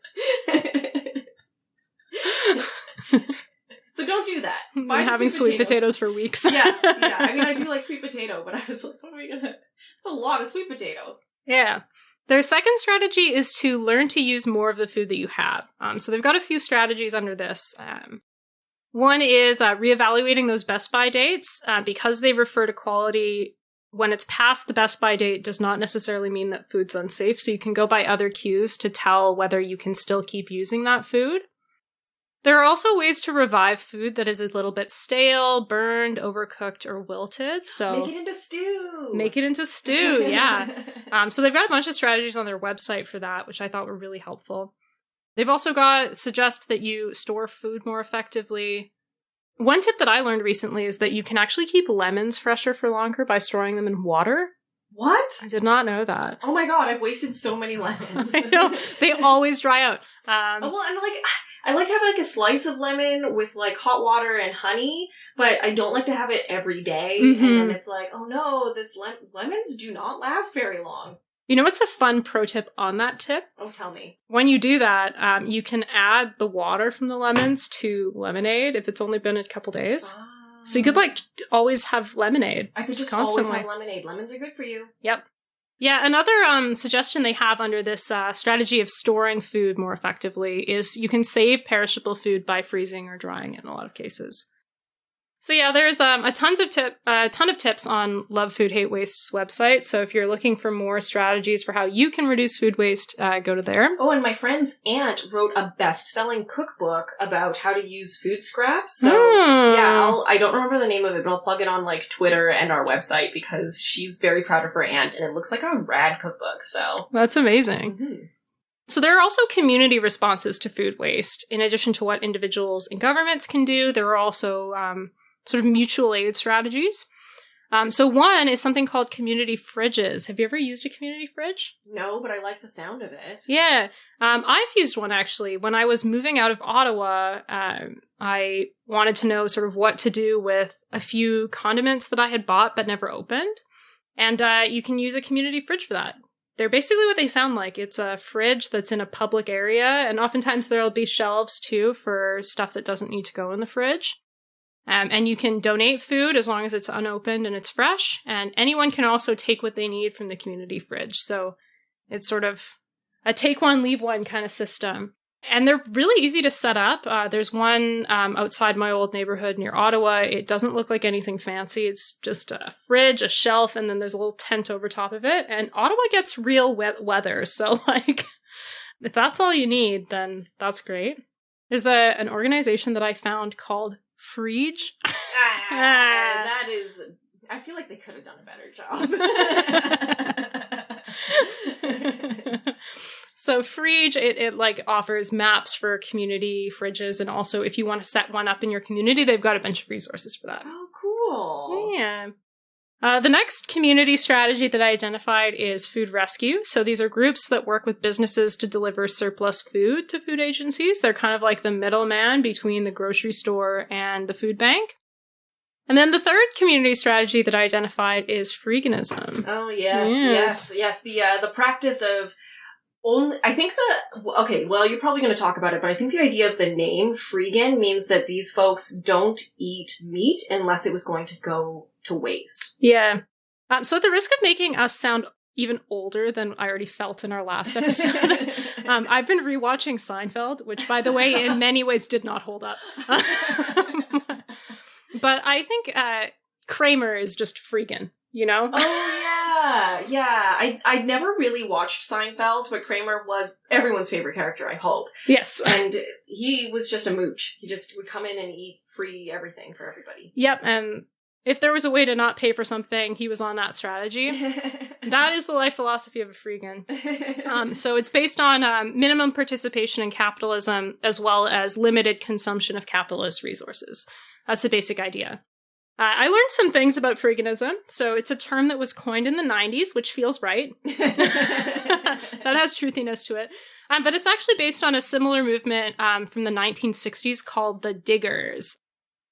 So don't do that. Been having sweet potatoes for weeks. Yeah. I mean, I do like sweet potato, but I was like, what are we gonna... It's a lot of sweet potato. Yeah. Their second strategy is to learn to use more of the food that you have. So they've got a few strategies under this. One is reevaluating those best by dates. Because they refer to quality, when it's past the best by date does not necessarily mean that food's unsafe. So you can go by other cues to tell whether you can still keep using that food. There are also ways to revive food that is a little bit stale, burned, overcooked, or wilted. So make it into stew. Make it into stew, yeah. So they've got a bunch of strategies on their website for that, which I thought were really helpful. They've also suggest that you store food more effectively. One tip that I learned recently is that you can actually keep lemons fresher for longer by storing them in water. What? I did not know that. Oh my god, I've wasted so many lemons. I know. They always dry out. Well, and like... I like to have, like, a slice of lemon with, like, hot water and honey, but I don't like to have it every day. Mm-hmm. And then it's like, oh no, lemons do not last very long. You know what's a fun pro tip on that tip? Oh, tell me. When you do that, you can add the water from the lemons to lemonade if it's only been a couple days. So you could, like, always have lemonade. I could just constantly always have lemonade. Lemons are good for you. Yep. Yeah, another suggestion they have under this strategy of storing food more effectively is you can save perishable food by freezing or drying it in a lot of cases. So yeah, there's a ton of tips on Love Food Hate Waste's website. So if you're looking for more strategies for how you can reduce food waste, go to there. Oh, and my friend's aunt wrote a best-selling cookbook about how to use food scraps. So yeah, I don't remember the name of it, but I'll plug it on like Twitter and our website because she's very proud of her aunt, and it looks like a rad cookbook. So that's amazing. Mm-hmm. So there are also community responses to food waste. In addition to what individuals and governments can do, there are also sort of mutual aid strategies. So one is something called community fridges. Have you ever used a community fridge? No, but I like the sound of it. Yeah. I've used one actually. When I was moving out of Ottawa, I wanted to know sort of what to do with a few condiments that I had bought but never opened. And you can use a community fridge for that. They're basically what they sound like. It's a fridge that's in a public area, and oftentimes there'll be shelves too for stuff that doesn't need to go in the fridge. And you can donate food as long as it's unopened and it's fresh, and anyone can also take what they need from the community fridge. So it's sort of a take one, leave one kind of system. And they're really easy to set up. There's one outside my old neighborhood near Ottawa. It doesn't look like anything fancy. It's just a fridge, a shelf, and then there's a little tent over top of it. And Ottawa gets real wet weather. So, like, if that's all you need, then that's great. There's an organization that I found called Frege. That is... I feel like they could have done a better job. So Frege, it like offers maps for community fridges, and also if you want to set one up in your community, they've got a bunch of resources for that. Oh, cool. Yeah. The next community strategy that I identified is food rescue. So these are groups that work with businesses to deliver surplus food to food agencies. They're kind of like the middleman between the grocery store and the food bank. And then the third community strategy that I identified is freeganism. Oh, yes. The practice of I think you're probably going to talk about it, but I think the idea of the name freegan means that these folks don't eat meat unless it was going to go to waste. Yeah. So at the risk of making us sound even older than I already felt in our last episode, I've been rewatching Seinfeld, which, by the way, in many ways did not hold up. But I think Kramer is just freegan, you know? Oh, yeah. I'd never really watched Seinfeld, but Kramer was everyone's favorite character, I hope. Yes. And he was just a mooch. He just would come in and eat free everything for everybody. Yep, and if there was a way to not pay for something, he was on that strategy. That is the life philosophy of a freegan. So it's based on minimum participation in capitalism as well as limited consumption of capitalist resources. That's the basic idea. I learned some things about freeganism. So it's a term that was coined in the 90s, which feels right. That has truthiness to it. But it's actually based on a similar movement from the 1960s called the Diggers.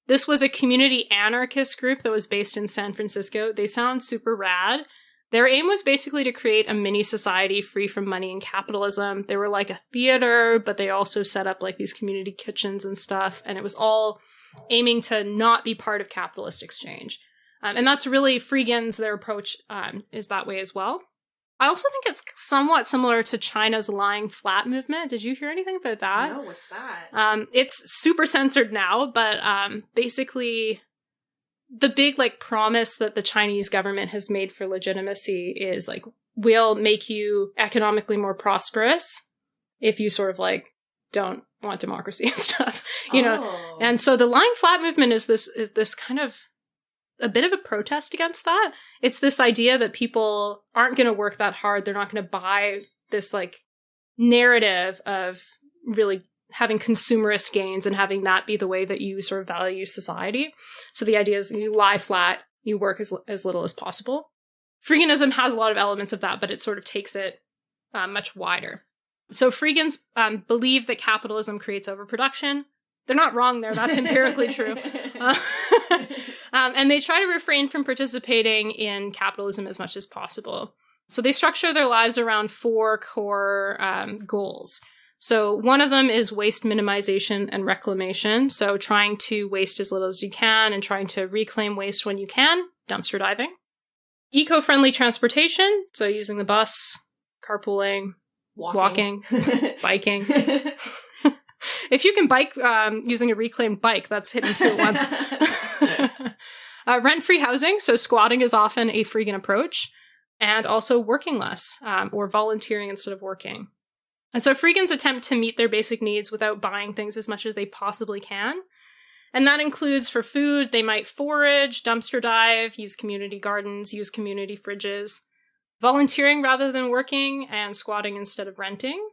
This was a community anarchist group that was based in San Francisco. They sound super rad. Their aim was basically to create a mini society free from money and capitalism. They were like a theater, but they also set up like these community kitchens and stuff. And it was all aiming to not be part of capitalist exchange. And that's really freegans, their approach is that way as well. I also think it's somewhat similar to China's lying flat movement. Did you hear anything about that? No, what's that? It's super censored now, but basically the big like promise that the Chinese government has made for legitimacy is like, we'll make you economically more prosperous if you sort of like don't want democracy and stuff, you know? And so the lying flat movement is this kind of a bit of a protest against that. It's this idea that people aren't going to work that hard. They're not going to buy this like narrative of really having consumerist gains and having that be the way that you sort of value society. So the idea is you lie flat, you work as little as possible. Freeganism has a lot of elements of that, but it sort of takes it much wider. So freegans believe that capitalism creates overproduction. They're not wrong there. That's empirically true. And they try to refrain from participating in capitalism as much as possible. So they structure their lives around 4 core goals. So one of them is waste minimization and reclamation. So trying to waste as little as you can and trying to reclaim waste when you can, dumpster diving. Eco-friendly transportation. So using the bus, carpooling, walking biking. If you can bike using a reclaimed bike, that's hitting 2 at once. Rent-free housing, so squatting is often a freegan approach, and also working less, or volunteering instead of working. And so freegans attempt to meet their basic needs without buying things as much as they possibly can. And that includes for food, they might forage, dumpster dive, use community gardens, use community fridges, volunteering rather than working, and squatting instead of renting.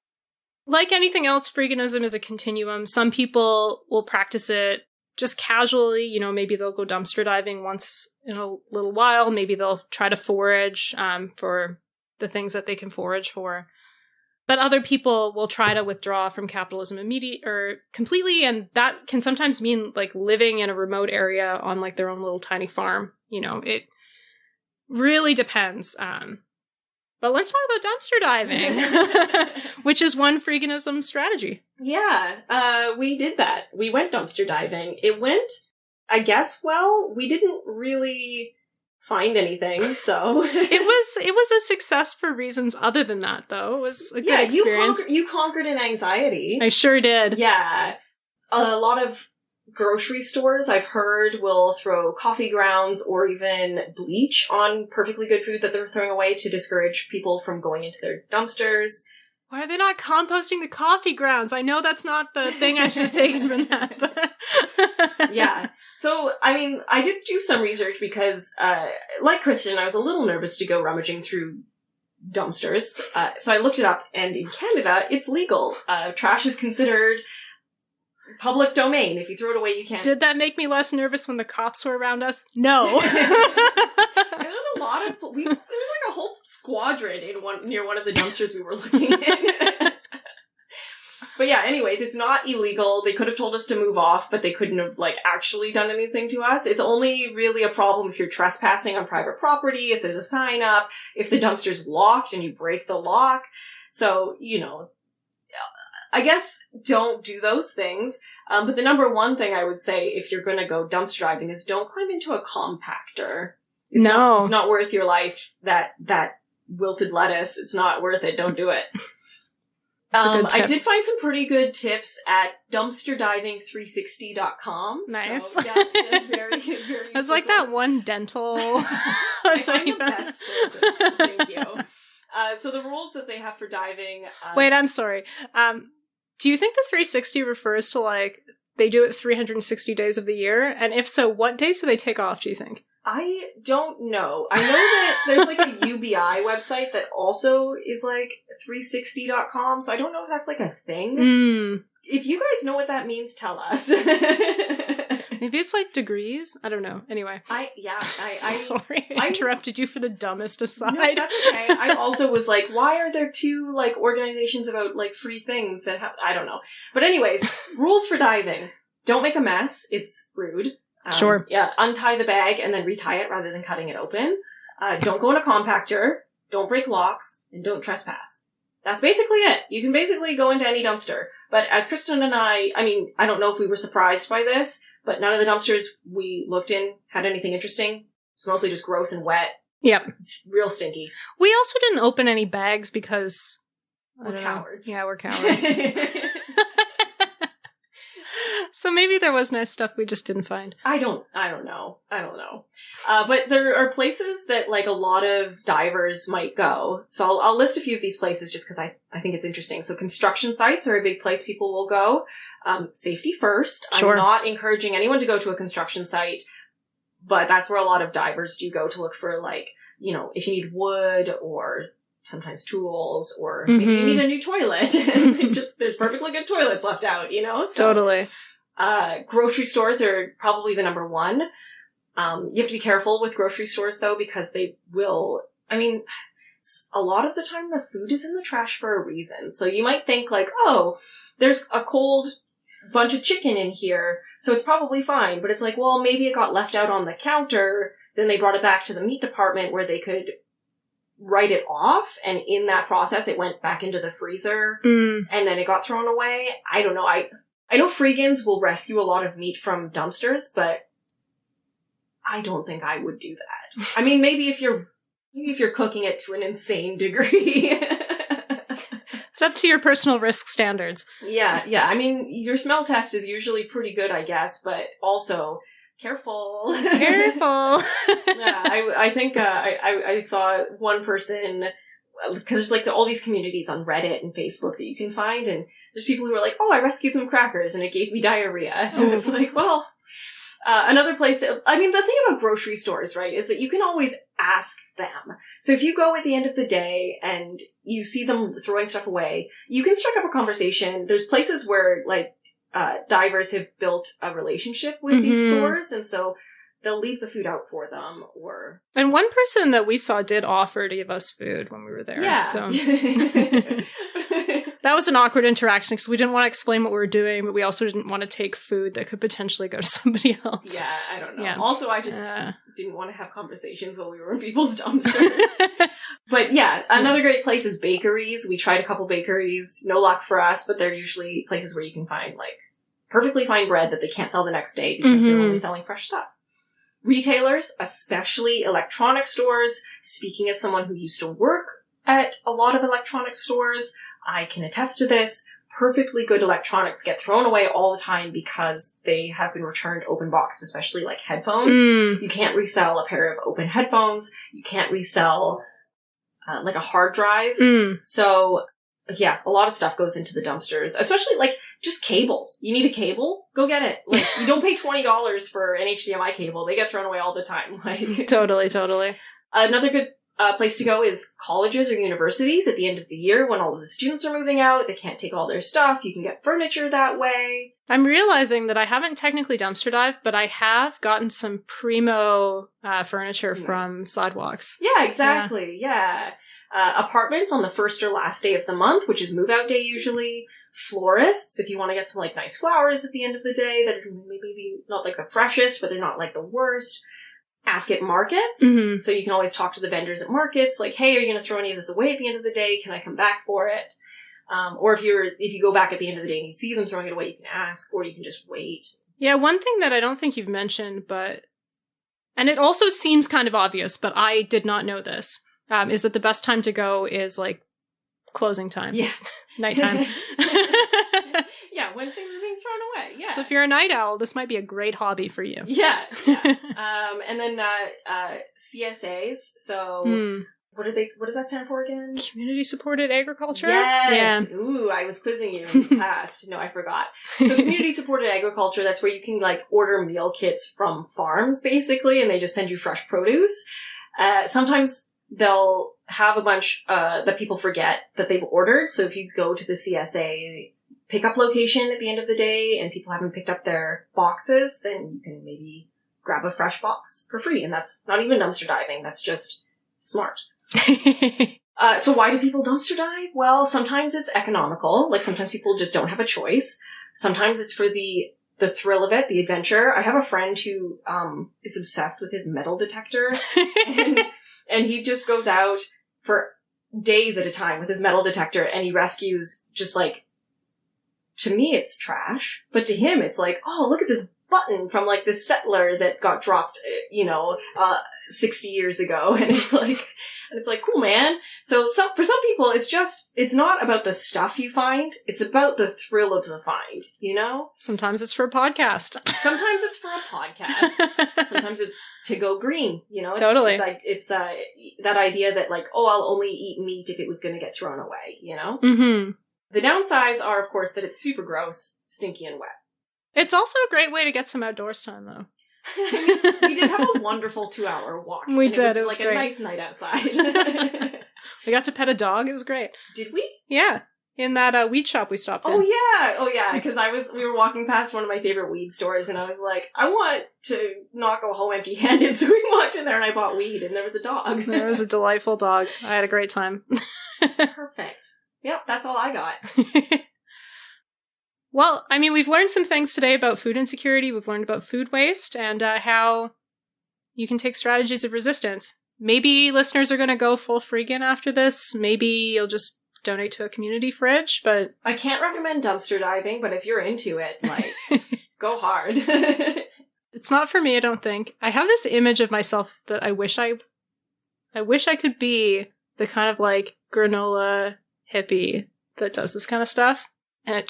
Like anything else, freeganism is a continuum. Some people will practice it just casually, you know, maybe they'll go dumpster diving once in a little while. Maybe they'll try to forage for the things that they can forage for. But other people will try to withdraw from capitalism completely, and that can sometimes mean like living in a remote area on like their own little tiny farm. You know, Really depends. But let's talk about dumpster diving, which is one freeganism strategy. Yeah, we did that. We went dumpster diving. It went, I guess, well. We didn't really find anything, so it was a success for reasons other than that, though. It was a good experience. You conquered an anxiety. I sure did. Yeah, a lot of grocery stores, I've heard, will throw coffee grounds or even bleach on perfectly good food that they're throwing away to discourage people from going into their dumpsters. Why are they not composting the coffee grounds? I know that's not the thing I should have taken from that, but... Yeah. So, I mean, I did do some research because, like Kristen, I was a little nervous to go rummaging through dumpsters. So I looked it up, and in Canada, it's legal. Trash is considered public domain. If you throw it away, you can't. Did that make me less nervous when the cops were around us? No. There's a lot of... there was like a whole squadron near one of the dumpsters we were looking at. But yeah, anyways, it's not illegal. They could have told us to move off, but they couldn't have, like, actually done anything to us. It's only really a problem if you're trespassing on private property, if there's a sign up, if the dumpster's locked and you break the lock. So, you know, I guess don't do those things. But the number one thing I would say if you're going to go dumpster diving is don't climb into a compactor. It's not worth your life. That wilted lettuce, it's not worth it. Don't do it. I did find some pretty good tips at dumpsterdiving360.com. Nice. So, yeah, very, very It's like that one dental. I find the best sources. Thank you. So the rules that they have for diving... Wait, I'm sorry. Do you think the 360 refers to, like, they do it 360 days of the year? And if so, what days do they take off, do you think? I don't know. I know that there's like a UBI website that also is like 360.com, so I don't know if that's like a thing. If you guys know what that means, tell us. Maybe it's like degrees? I don't know. Anyway. Sorry, I interrupted you for the dumbest aside. No, that's okay. I also was like, why are there two like organizations about like free things that have... I don't know. But anyways, rules for diving. Don't make a mess. It's rude. Sure. Yeah, untie the bag and then retie it rather than cutting it open. Don't go in a compactor. Don't break locks. And don't trespass. That's basically it. You can basically go into any dumpster. But as Kristen and I mean, I don't know if we were surprised by this, but none of the dumpsters we looked in had anything interesting. It's mostly just gross and wet. Yep. It's real stinky. We also didn't open any bags because... We're cowards. Yeah, we're cowards. So maybe there was nice stuff we just didn't find. I don't know. But there are places that like a lot of divers might go. So I'll list a few of these places just because I think it's interesting. So construction sites are a big place people will go. Safety first. Sure. I'm not encouraging anyone to go to a construction site, but that's where a lot of divers do go to look for, like, you know, if you need wood or sometimes tools or maybe you need a new toilet. There's perfectly good toilets left out, you know? So, totally. Grocery stores are probably the number one. You have to be careful with grocery stores though, because they will, I mean, a lot of the time the food is in the trash for a reason. So you might think like, oh, there's a cold bunch of chicken in here, so it's probably fine. But it's like, well, maybe it got left out on the counter, then they brought it back to the meat department where they could write it off, and in that process it went back into the freezer, and then it got thrown away. I don't know. I know Freegans will rescue a lot of meat from dumpsters, but I don't think I would do that. I mean, maybe if you're cooking it to an insane degree. It's up to your personal risk standards. Yeah. I mean, your smell test is usually pretty good, I guess, but also careful. Careful. Yeah, I think I saw one person, because there's like all these communities on Reddit and Facebook that you can find, and there's people who are like, oh, I rescued some crackers and it gave me diarrhea. So it's like, well, another place that, I mean, the thing about grocery stores, right, is that you can always ask them. So if you go at the end of the day and you see them throwing stuff away, you can strike up a conversation. There's places where, like, divers have built a relationship with these stores, and so they'll leave the food out for them, or... And one person that we saw did offer to give us food when we were there. Yeah. So. That was an awkward interaction because we didn't want to explain what we were doing, but we also didn't want to take food that could potentially go to somebody else. Yeah, I don't know. Yeah. Also, I just didn't want to have conversations while we were in people's dumpsters. But yeah, another great place is bakeries. We tried a couple bakeries. No luck for us, but they're usually places where you can find, like, perfectly fine bread that they can't sell the next day because they're only selling fresh stuff. Retailers, especially electronic stores. Speaking as someone who used to work at a lot of electronic stores, I can attest to this. Perfectly good electronics get thrown away all the time because they have been returned open boxed, especially like headphones. You can't resell a pair of open headphones. You can't resell like a hard drive. So yeah, a lot of stuff goes into the dumpsters, especially like just cables. You need a cable? Go get it. Like, you don't pay $20 for an HDMI cable. They get thrown away all the time. Like, Totally. Another good place to go is colleges or universities at the end of the year when all of the students are moving out. They can't take all their stuff. You can get furniture that way. I'm realizing that I haven't technically dumpster dived, but I have gotten some primo furniture from Sidewalks. Yeah, exactly. Yeah. Apartments on the first or last day of the month, which is move out day usually. Florists, if you want to get some like nice flowers at the end of the day that are maybe not like the freshest, but they're not like the worst. Ask at markets. So you can always talk to the vendors at markets, like, hey, are you going to throw any of this away at the end of the day? Can I come back for it? Or if you go back at the end of the day and you see them throwing it away, you can ask, or you can just wait. Yeah, one thing that I don't think you've mentioned, and it also seems kind of obvious, but I did not know this, is that the best time to go is like closing time. Yeah. Nighttime. Yeah, when things are being thrown away. Yeah. So if you're a night owl, this might be a great hobby for you. Yeah. And then CSAs. So what does that stand for again? Community supported agriculture? Yes. Yeah. Ooh, I was quizzing you in the past. No, I forgot. So community supported agriculture, that's where you can like order meal kits from farms basically, and they just send you fresh produce. Sometimes they'll have a bunch that people forget that they've ordered. So if you go to the CSA pickup location at the end of the day and people haven't picked up their boxes, then you can maybe grab a fresh box for free. And that's not even dumpster diving. That's just smart. So why do people dumpster dive? Well, sometimes it's economical. Like sometimes people just don't have a choice. Sometimes it's for the thrill of it, the adventure. I have a friend who is obsessed with his metal detector. And he just goes out for days at a time with his metal detector and he rescues just like, to me it's trash, but to him it's like, oh, look at this button from like this settler that got dropped, 60 years ago. And it's like, cool, man. So for some people, it's not about the stuff you find. It's about the thrill of the find, you know? Sometimes it's for a podcast. Sometimes it's for a podcast. Sometimes it's to go green, you know? Totally. It's that idea that like, oh, I'll only eat meat if it was going to get thrown away, you know? The downsides are, of course, that it's super gross, stinky, and wet. It's also a great way to get some outdoors time, though. We did have a wonderful 2-hour walk. We did. It was like great. A nice night outside. We got to pet a dog. It was great. Did we? Yeah. In that weed shop we stopped in. Oh yeah. Because we were walking past one of my favorite weed stores, and I was like, I want to not go home empty-handed. So we walked in there, and I bought weed, and there was a dog. There was a delightful dog. I had a great time. Perfect. Yep, that's all I got. Well, I mean, we've learned some things today about food insecurity. We've learned about food waste and how you can take strategies of resistance. Maybe listeners are going to go full freegan after this. Maybe you'll just donate to a community fridge, but... I can't recommend dumpster diving, but if you're into it, like, go hard. It's not for me, I don't think. I have this image of myself that I wish I could be the kind of, like, granola hippie that does this kind of stuff. And I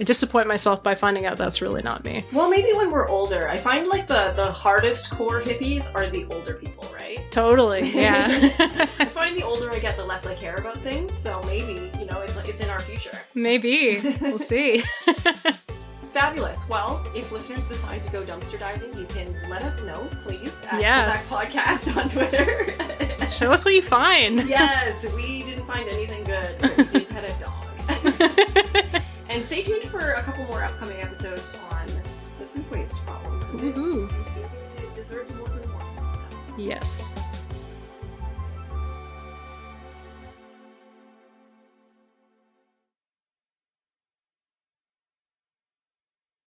disappoint myself by finding out that's really not me. Well, maybe when we're older. I find, like, the hardest core hippies are the older people, right? Totally, yeah. I find the older I get, the less I care about things, so maybe, it's in our future. Maybe. We'll see. Fabulous. Well, if listeners decide to go dumpster diving, you can let us know, please, at Yes. Pullback Podcast on Twitter. Show us what you find. Yes, we didn't find anything good, but we did pet a dog. And stay tuned for a couple more upcoming episodes on the food waste problem. Woohoo. It deserves more than one. So. Yes.